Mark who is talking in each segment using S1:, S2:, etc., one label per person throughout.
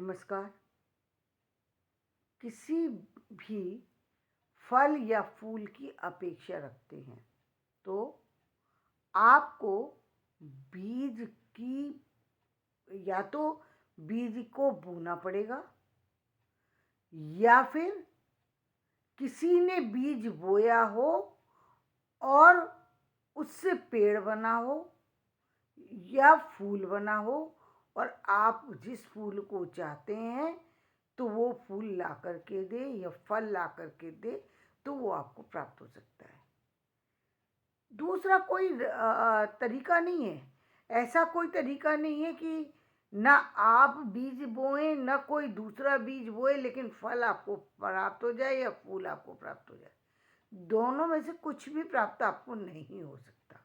S1: नमस्कार। किसी भी फल या फूल की अपेक्षा रखते हैं तो आपको बीज की या तो बीज को बोना पड़ेगा या फिर किसी ने बीज बोया हो और उससे पेड़ बना हो या फूल बना हो और आप जिस फूल को चाहते हैं तो वो फूल ला करके दे या फल ला करके दे तो वो आपको प्राप्त हो सकता है। दूसरा कोई तरीका नहीं है। ऐसा कोई तरीका नहीं है कि ना आप बीज बोएं ना कोई दूसरा बीज बोए लेकिन फल आपको प्राप्त हो जाए या फूल आपको प्राप्त हो जाए। दोनों में से कुछ भी प्राप्त आपको नहीं हो सकता,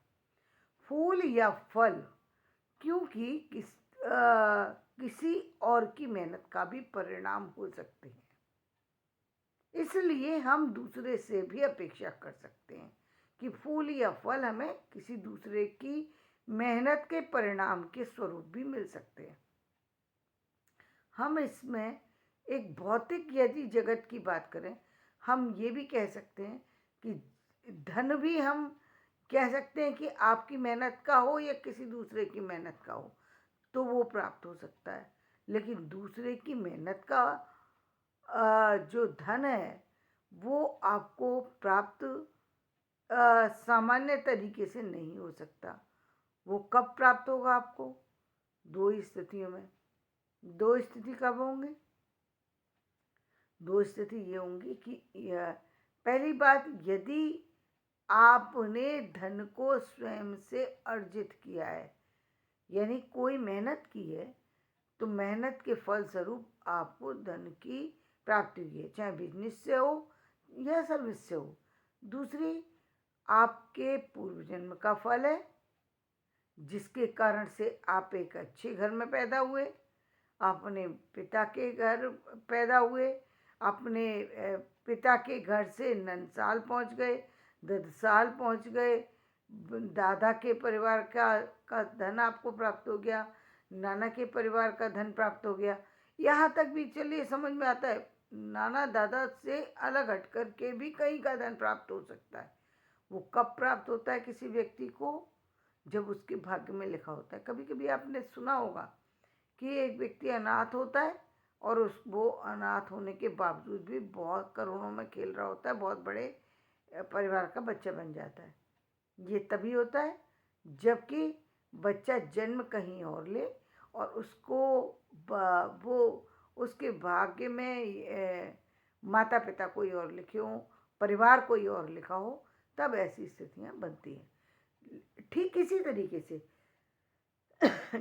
S1: फूल या फल, क्योंकि किसी और की मेहनत का भी परिणाम हो सकते हैं। इसलिए हम दूसरे से भी अपेक्षा कर सकते हैं कि फूल या फल हमें किसी दूसरे की मेहनत के परिणाम के स्वरूप भी मिल सकते हैं। हम इसमें एक भौतिक यदि जगत की बात करें, हम ये भी कह सकते हैं कि धन भी हम कह सकते हैं कि आपकी मेहनत का हो या किसी दूसरे की मेहनत का हो तो वो प्राप्त हो सकता है। लेकिन दूसरे की मेहनत का जो धन है वो आपको प्राप्त सामान्य तरीके से नहीं हो सकता। वो कब प्राप्त होगा आपको? दो ही स्थितियों में। दो स्थिति कब होंगी? दो स्थिति ये होंगी कि पहली बात, यदि आपने धन को स्वयं से अर्जित किया है, यानी कोई मेहनत की है तो मेहनत के फलस्वरूप आपको धन की प्राप्ति हुई है, चाहे बिजनेस से हो या सर्विस से हो। दूसरी, आपके पूर्व जन्म का फल है जिसके कारण से आप एक अच्छे घर में पैदा हुए, अपने पिता के घर पैदा हुए, अपने पिता के घर से नंदसाल पहुंच गए, ददसाल पहुंच गए, दादा के परिवार का धन आपको प्राप्त हो गया, नाना के परिवार का धन प्राप्त हो गया। यहाँ तक भी चलिए समझ में आता है, नाना दादा से अलग हट कर के भी कहीं का धन प्राप्त हो सकता है। वो कब प्राप्त होता है किसी व्यक्ति को? जब उसके भाग्य में लिखा होता है। कभी कभी आपने सुना होगा कि एक व्यक्ति अनाथ होता है और वो अनाथ होने के बावजूद भी बहुत करोड़ों में खेल रहा होता है, बहुत बड़े परिवार का बच्चा बन जाता है। ये तभी होता है जबकि बच्चा जन्म कहीं और ले और उसको वो उसके भाग्य में माता पिता कोई और लिखे हों, परिवार कोई और लिखा हो, तब ऐसी स्थितियां बनती हैं। ठीक इसी तरीके से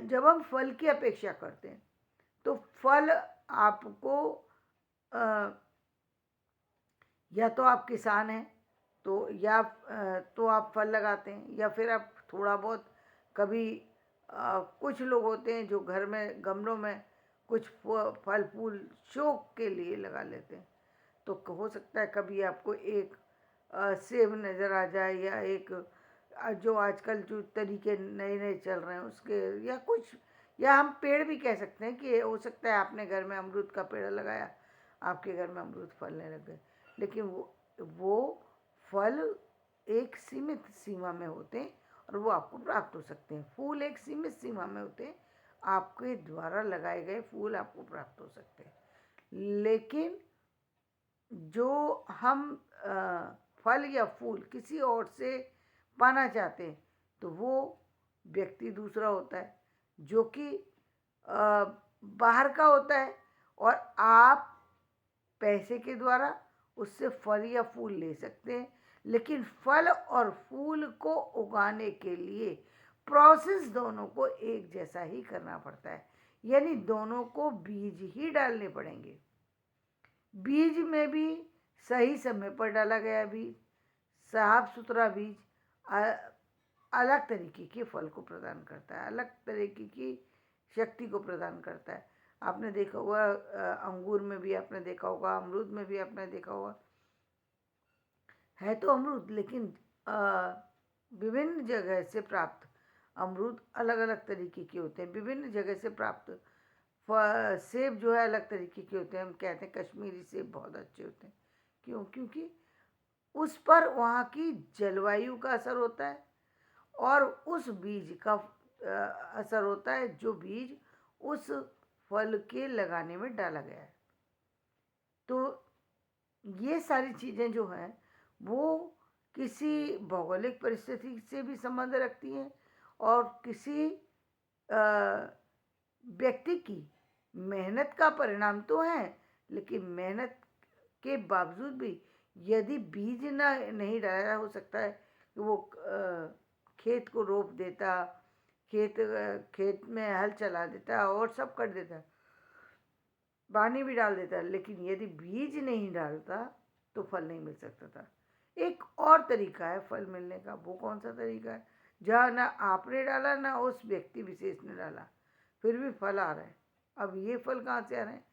S1: जब हम फल की अपेक्षा करते हैं तो फल आपको या तो आप किसान हैं तो या तो आप फल लगाते हैं, या फिर आप थोड़ा बहुत कभी कुछ लोग होते हैं जो घर में गमलों में कुछ फल फूल शौक के लिए लगा लेते हैं। तो हो सकता है कभी आपको एक सेब नज़र आ जाए या एक जो आजकल जो तरीके नए नए चल रहे हैं उसके, या कुछ, या हम पेड़ भी कह सकते हैं कि हो सकता है आपने घर में अमरूद का पेड़ लगाया, आपके घर में अमरूद फलने लग गए, लेकिन वो फल एक सीमित सीमा में होते हैं और वो आपको प्राप्त हो सकते हैं। फूल एक सीमित सीमा में होते हैं, आपके द्वारा लगाए गए फूल आपको प्राप्त हो सकते हैं। लेकिन जो हम फल या फूल किसी और से पाना चाहते हैं तो वो व्यक्ति दूसरा होता है जो कि बाहर का होता है और आप पैसे के द्वारा उससे फल या फूल ले सकते हैं। लेकिन फल और फूल को उगाने के लिए प्रोसेस दोनों को एक जैसा ही करना पड़ता है, यानी दोनों को बीज ही डालने पड़ेंगे। बीज में भी सही समय पर डाला गया बीज, साफ सुथरा बीज अलग तरीके के फल को प्रदान करता है, अलग तरीके की शक्ति को प्रदान करता है। आपने देखा होगा अंगूर में भी आपने देखा होगा, अमरूद में भी आपने देखा होगा, है तो अमरूद लेकिन विभिन्न जगह से प्राप्त अमरूद अलग अलग तरीके के होते हैं। विभिन्न जगह से प्राप्त सेब जो है अलग तरीके के होते हैं। हम कहते हैं कश्मीरी सेब बहुत अच्छे होते हैं। क्यों? क्योंकि उस पर वहाँ की जलवायु का असर होता है और उस बीज का असर होता है जो बीज उस फल के लगाने में डाला गया है। तो ये सारी चीज़ें जो हैं वो किसी भौगोलिक परिस्थिति से भी संबंध रखती हैं और किसी व्यक्ति की मेहनत का परिणाम तो है, लेकिन मेहनत के बावजूद भी यदि बीज ना नहीं डाला, हो सकता है कि वो खेत को रोप देता, खेत में हल चला देता और सब कर देता, पानी भी डाल देता, लेकिन यदि बीज नहीं डालता तो फल नहीं मिल सकता था। एक और तरीका है फल मिलने का। वो कौन सा तरीका है? जहाँ ना आपने डाला ना उस व्यक्ति विशेष ने डाला, फिर भी फल आ रहा है। अब ये फल कहाँ से आ रहे हैं?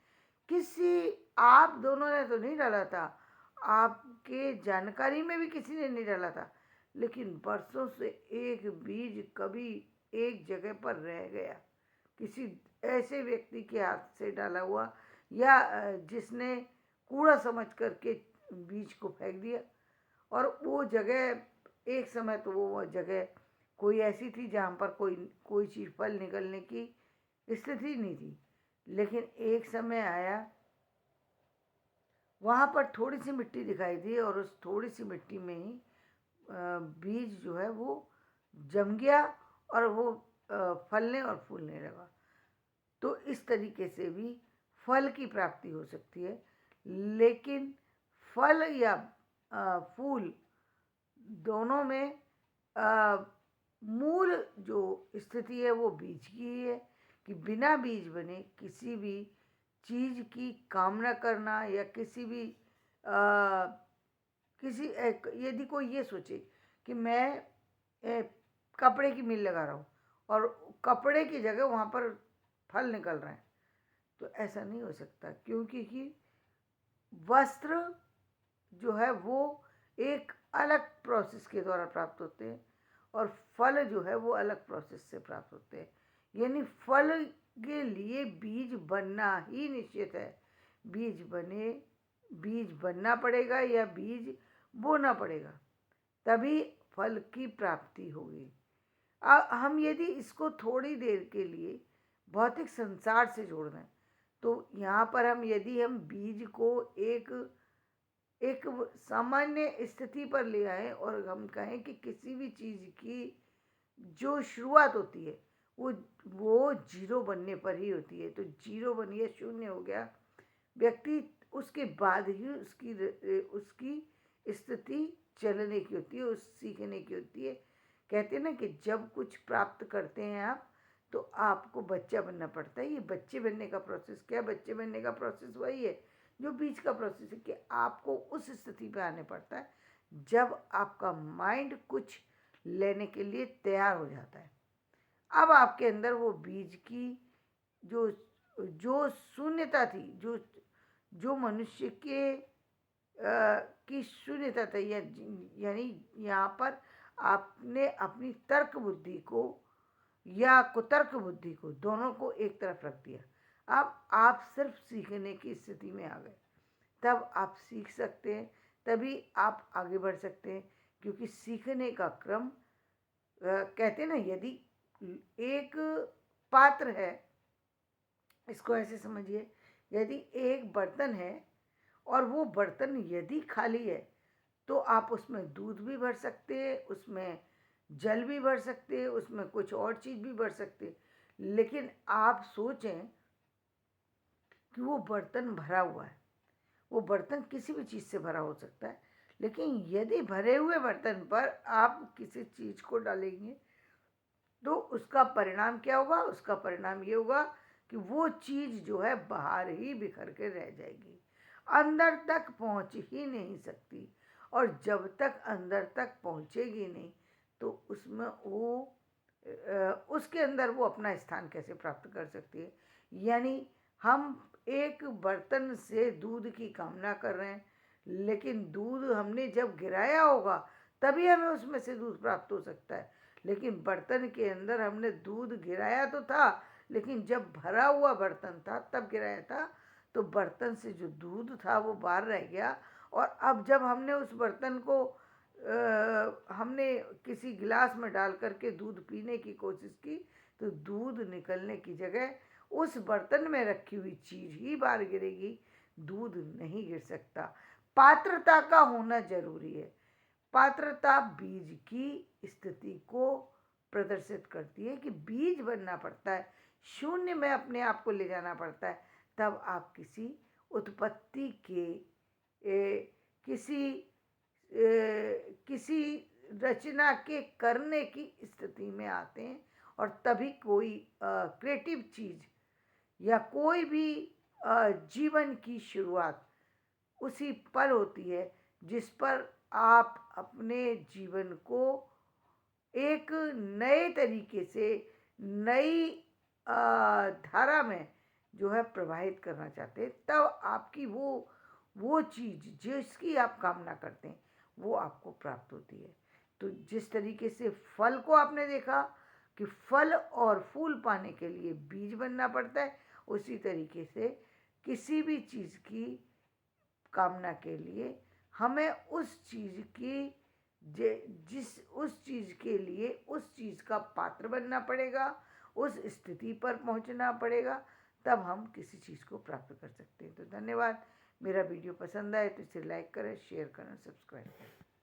S1: आप दोनों ने तो नहीं डाला था, आपके जानकारी में भी किसी ने नहीं डाला था, लेकिन बरसों से एक बीज कभी एक जगह पर रह गया, किसी ऐसे व्यक्ति के हाथ से डाला हुआ, या जिसने कूड़ा समझ करके बीज को फेंक दिया। और वो जगह एक समय तो वो जगह कोई ऐसी थी जहाँ पर कोई चीज़ फल निकलने की स्थिति नहीं थी, लेकिन एक समय आया वहाँ पर थोड़ी सी मिट्टी दिखाई दी और उस थोड़ी सी मिट्टी में ही बीज जो है वो जम गया और वो फलने और फूलने लगा। तो इस तरीके से भी फल की प्राप्ति हो सकती है, लेकिन फल या फूल दोनों में मूल जो स्थिति है वो बीज की ही है कि बिना बीज बने किसी भी चीज़ की कामना करना या किसी भी यदि कोई ये सोचे कि मैं कपड़े की मिल लगा रहा हूँ और कपड़े की जगह वहाँ पर फल निकल रहे हैं, तो ऐसा नहीं हो सकता, क्योंकि वस्त्र जो है वो एक अलग प्रोसेस के द्वारा प्राप्त होते हैं और फल जो है वो अलग प्रोसेस से प्राप्त होते हैं। यानी फल के लिए बीज बनना ही निश्चित है। बीज बनना पड़ेगा या बीज बोना पड़ेगा, तभी फल की प्राप्ति होगी। हम यदि इसको थोड़ी देर के लिए भौतिक संसार से जोड़ दें, तो यहाँ पर यदि हम बीज को एक सामान्य स्थिति पर ले आए और हम कहें कि किसी भी चीज़ की जो शुरुआत होती है वो जीरो बनने पर ही होती है। तो जीरो बन गया, शून्य हो गया व्यक्ति, उसके बाद ही उसकी स्थिति चलने की होती है, उस सीखने की होती है। कहते हैं ना कि जब कुछ प्राप्त करते हैं आप, तो आपको बच्चा बनना पड़ता है। ये बच्चे बनने का प्रोसेस क्या? बच्चे बनने का प्रोसेस वही है जो बीज का प्रोसेस है, कि आपको उस स्थिति पे आने पड़ता है जब आपका माइंड कुछ लेने के लिए तैयार हो जाता है। अब आपके अंदर वो बीज की जो जो शून्यता थी, जो मनुष्य के की शून्यता थी, यानी यहाँ पर आपने अपनी तर्क बुद्धि को या कुतर्क बुद्धि को, दोनों को एक तरफ रख दिया। अब आप सिर्फ सीखने की स्थिति में आ गए। तब आप सीख सकते हैं, तभी आप आगे बढ़ सकते हैं, क्योंकि सीखने का क्रम कहते हैं ना, यदि एक पात्र है, इसको ऐसे समझिए, यदि एक बर्तन है और वो बर्तन यदि खाली है तो आप उसमें दूध भी भर सकते हैं, उसमें जल भी भर सकते हैं, उसमें कुछ और चीज़ भी भर सकते हैं, लेकिन आप सोचें कि वो बर्तन भरा हुआ है। वो बर्तन किसी भी चीज़ से भरा हो सकता है, लेकिन यदि भरे हुए बर्तन पर आप किसी चीज़ को डालेंगे तो उसका परिणाम क्या होगा? उसका परिणाम ये होगा कि वो चीज़ जो है बाहर ही बिखर के रह जाएगी, अंदर तक पहुंच ही नहीं सकती। और जब तक अंदर तक पहुंचेगी नहीं तो उसमें उसके अंदर वो अपना स्थान कैसे प्राप्त कर सकती है? यानी हम एक बर्तन से दूध की कामना कर रहे हैं, लेकिन दूध हमने जब गिराया होगा तभी हमें उसमें से दूध प्राप्त हो सकता है। लेकिन बर्तन के अंदर हमने दूध गिराया तो था, लेकिन जब भरा हुआ बर्तन था तब गिराया था, तो बर्तन से जो दूध था वो बाहर रह गया। और अब जब हमने उस बर्तन को हमने किसी गिलास में डाल करके दूध पीने की कोशिश की, तो दूध निकलने की जगह उस बर्तन में रखी हुई चीज़ ही बाहर गिरेगी, दूध नहीं गिर सकता। पात्रता का होना जरूरी है। पात्रता बीज की स्थिति को प्रदर्शित करती है कि बीज बनना पड़ता है, शून्य में अपने आप को ले जाना पड़ता है, तब आप किसी उत्पत्ति के किसी रचना के करने की स्थिति में आते हैं। और तभी कोई क्रिएटिव चीज़ या कोई भी जीवन की शुरुआत उसी पर होती है जिस पर आप अपने जीवन को एक नए तरीके से, नई धारा में जो है प्रवाहित करना चाहते हैं। तब आपकी वो चीज़ जिसकी आप कामना करते हैं वो आपको प्राप्त होती है। तो जिस तरीके से फल को आपने देखा कि फल और फूल पाने के लिए बीज बनना पड़ता है, उसी तरीके से किसी भी चीज़ की कामना के लिए हमें उस चीज़ की उस चीज़ के लिए उस चीज़ का पात्र बनना पड़ेगा, उस स्थिति पर पहुंचना पड़ेगा, तब हम किसी चीज़ को प्राप्त कर सकते हैं। तो धन्यवाद। मेरा वीडियो पसंद आए तो इसे लाइक करें, शेयर करें, सब्सक्राइब करें।